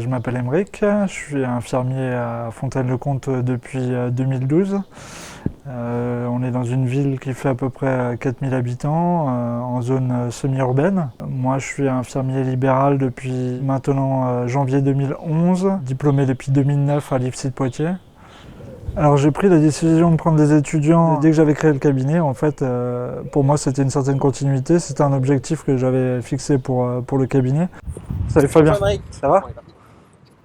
Je m'appelle Aymeric, je suis infirmier à Fontaine-le-Comte depuis 2012. On est dans une ville qui fait à peu près 4000 habitants, en zone semi-urbaine. Moi, je suis infirmier libéral depuis maintenant janvier 2011, diplômé depuis 2009 à l'IFSI de Poitiers. Alors j'ai pris la décision de prendre des étudiants dès que j'avais créé le cabinet. En fait, pour moi, c'était une certaine continuité. C'était un objectif que j'avais fixé pour le cabinet. Salut Fabien, ça va ?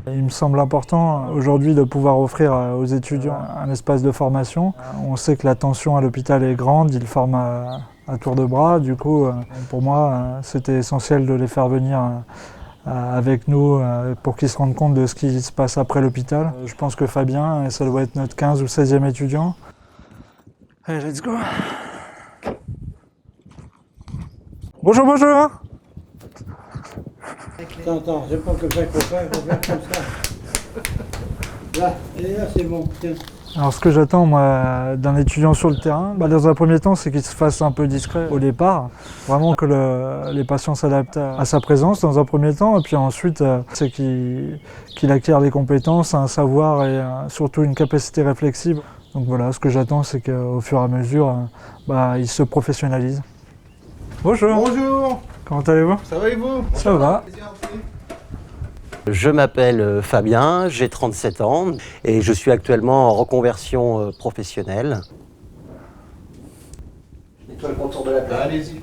Il me semble important aujourd'hui de pouvoir offrir aux étudiants un espace de formation. On sait que la tension à l'hôpital est grande, ils forment à tour de bras. Du coup, pour moi, c'était essentiel de les faire venir avec nous pour qu'ils se rendent compte de ce qui se passe après l'hôpital. Je pense que Fabien, ça doit être notre 15 ou 16e étudiant. Allez, let's go. Bonjour, bonjour. Attends, c'est pas comme ça qu'il faut faire comme ça. Là, et là c'est bon, tiens. Alors ce que j'attends moi d'un étudiant sur le terrain, dans un premier temps, c'est qu'il se fasse un peu discret au départ, vraiment que les patients s'adaptent à sa présence dans un premier temps, et puis ensuite c'est qu'il acquiert des compétences, un savoir et surtout une capacité réflexive. Donc voilà, ce que j'attends, c'est qu'au fur et à mesure, il se professionnalise. Bonjour. Bonjour. Comment allez-vous? Ça va et vous? Ça va. Je m'appelle Fabien, j'ai 37 ans et je suis actuellement en reconversion professionnelle. Je nettoie le contour de la plaie. Allez-y.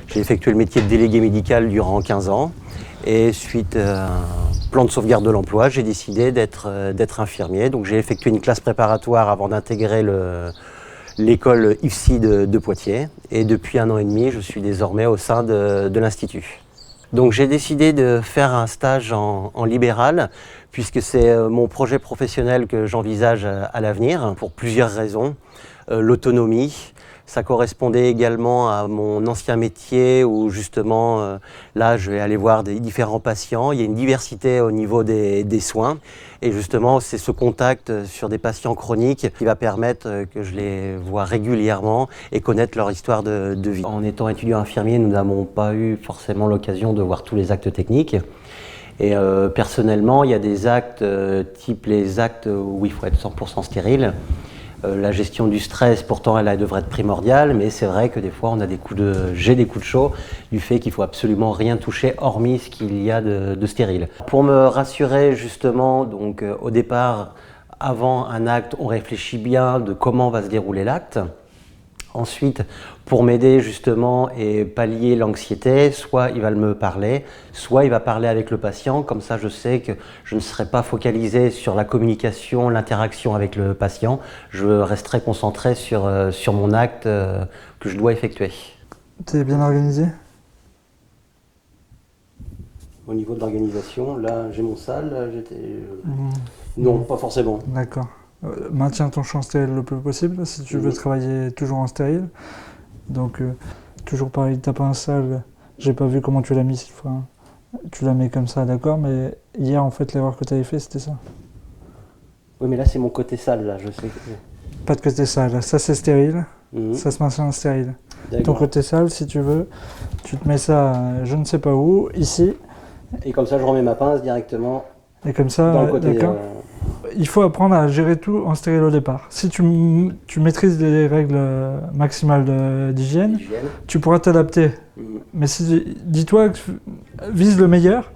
J'ai effectué le métier de délégué médical durant 15 ans et suite à un plan de sauvegarde de l'emploi, j'ai décidé d'être infirmier. Donc j'ai effectué une classe préparatoire avant d'intégrer l'école IFSI de Poitiers et depuis 1 an et demi, je suis désormais au sein de l'Institut. Donc j'ai décidé de faire un stage en libéral puisque c'est mon projet professionnel que j'envisage à l'avenir pour plusieurs raisons. L'autonomie, ça correspondait également à mon ancien métier où justement là je vais aller voir des différents patients. Il y a une diversité au niveau des soins et justement c'est ce contact sur des patients chroniques qui va permettre que je les vois régulièrement et connaître leur histoire de vie. En étant étudiant infirmier, nous n'avons pas eu forcément l'occasion de voir tous les actes techniques. Et personnellement, il y a des actes type les actes où il faut être 100% stérile. La gestion du stress, pourtant, elle devrait être primordiale, mais c'est vrai que des fois, j'ai des coups de chaud du fait qu'il faut absolument rien toucher, hormis ce qu'il y a de stérile. Pour me rassurer, justement, donc au départ, avant un acte, on réfléchit bien de comment va se dérouler l'acte. Ensuite, pour m'aider justement et pallier l'anxiété, soit il va me parler, soit il va parler avec le patient. Comme ça, je sais que je ne serai pas focalisé sur la communication, l'interaction avec le patient. Je resterai concentré sur mon acte que je dois effectuer. T'es bien organisé? Au niveau de l'organisation, là, j'ai mon salle. Non, pas forcément. D'accord. Maintiens ton champ stérile le plus possible si tu veux travailler toujours en stérile. Donc toujours pareil, t'as pas un sale, j'ai pas vu comment tu l'as mis cette fois. Tu la mets comme ça, d'accord, mais hier en fait l'erreur que tu avais fait c'était ça. Oui mais là c'est mon côté sale là, je sais. Pas de côté sale, ça c'est stérile, ça se maintient stérile. Ton côté sale si tu veux, tu te mets ça je ne sais pas où, ici. Et comme ça je remets ma pince directement. Et comme ça, d'accord. Il faut apprendre à gérer tout en stérile au départ. Si tu maîtrises les règles maximales d'hygiène, tu pourras t'adapter. Mais dis-toi, vise le meilleur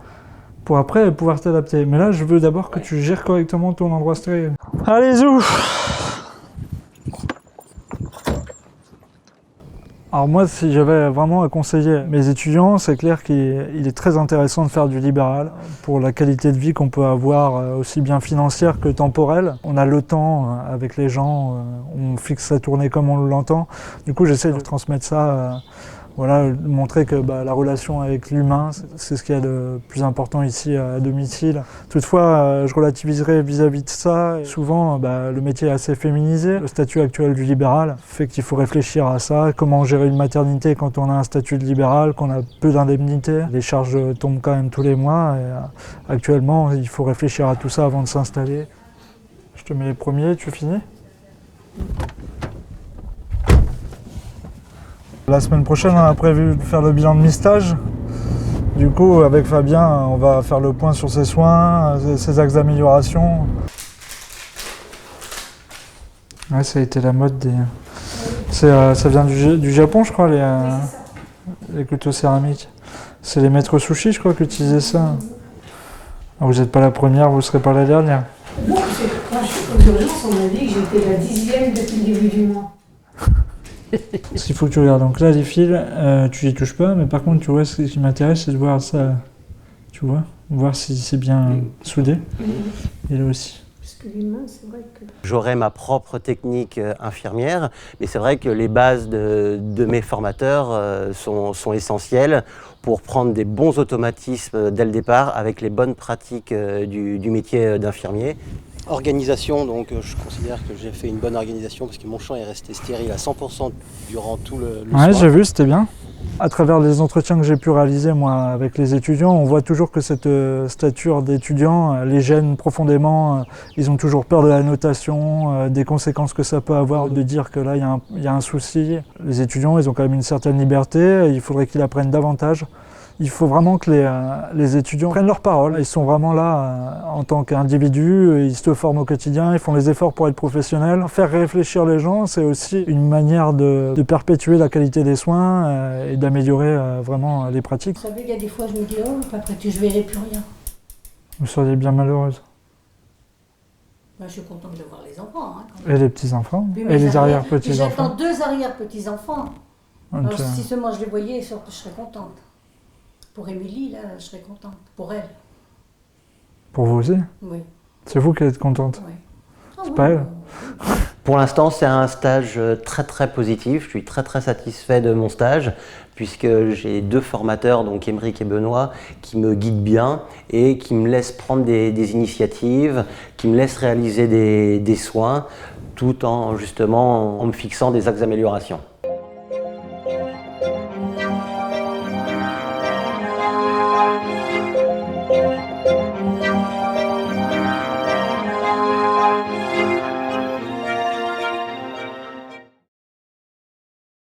pour après pouvoir t'adapter. Mais là, je veux d'abord que tu gères correctement ton endroit stérile. Allez, zou! Alors moi, si j'avais vraiment à conseiller mes étudiants, c'est clair qu'il est très intéressant de faire du libéral pour la qualité de vie qu'on peut avoir, aussi bien financière que temporelle. On a le temps avec les gens, on fixe sa tournée comme on l'entend. Du coup, j'essaie de transmettre ça, montrer que la relation avec l'humain, c'est ce qu'il y a de plus important ici à domicile. Toutefois, je relativiserai vis-à-vis de ça. Souvent, le métier est assez féminisé. Le statut actuel du libéral fait qu'il faut réfléchir à ça. Comment gérer une maternité quand on a un statut de libéral, qu'on a peu d'indemnités. Les charges tombent quand même tous les mois. Et, actuellement, il faut réfléchir à tout ça avant de s'installer. Je te mets les premiers, tu finis ? La semaine prochaine, on a prévu de faire le bilan de mi-stage. Du coup, avec Fabien, on va faire le point sur ses soins, ses axes d'amélioration. Ouais, ça a été la mode des... ça vient du Japon, je crois, les couteaux céramiques. C'est les maîtres sushi, je crois, qui utilisaient ça. Ah, vous n'êtes pas la première, vous ne serez pas la dernière. Non, quand je suis aux urgences, on m'a dit que j'étais la 10e depuis le début du mois. Ce qu'il faut que tu regardes, donc là, les fils, tu y touches pas, mais par contre, tu vois, ce qui m'intéresse, c'est de voir ça, tu vois, voir si c'est bien soudé. Et là aussi. Parce que les mains, c'est vrai que... J'aurai ma propre technique infirmière, mais c'est vrai que les bases de mes formateurs sont essentielles pour prendre des bons automatismes dès le départ avec les bonnes pratiques du métier d'infirmier. Organisation, donc je considère que j'ai fait une bonne organisation parce que mon champ est resté stérile à 100% durant tout le soin. Ouais, j'ai vu, c'était bien. À travers les entretiens que j'ai pu réaliser moi avec les étudiants, on voit toujours que cette stature d'étudiants les gêne profondément. Ils ont toujours peur de la notation, des conséquences que ça peut avoir, de dire que là il y a un souci. Les étudiants, ils ont quand même une certaine liberté, il faudrait qu'ils apprennent davantage. Il faut vraiment que les étudiants prennent leur parole. Ils sont vraiment là en tant qu'individus, ils se forment au quotidien, ils font les efforts pour être professionnels. Faire réfléchir les gens, c'est aussi une manière de perpétuer la qualité des soins et d'améliorer vraiment les pratiques. Vous savez, il y a des fois, je me dis, oh, après je verrai plus rien. Vous seriez bien malheureuse. Ben, je suis contente de voir les enfants. Hein, et les petits-enfants. Oui, et les arrière-petits-enfants. J'attends 2 arrière-petits-enfants. Donc, Alors, si seulement je les voyais, je serais contente. Pour Émilie, là, je serais contente. Pour elle. Pour vous aussi? Oui. C'est vous qui êtes contente? Oui. C'est pas elle? Pour l'instant, c'est un stage très très positif. Je suis très très satisfait de mon stage puisque j'ai 2 formateurs, donc Émeric et Benoît, qui me guident bien et qui me laissent prendre des initiatives, qui me laissent réaliser des soins tout en justement en me fixant des axes d'amélioration.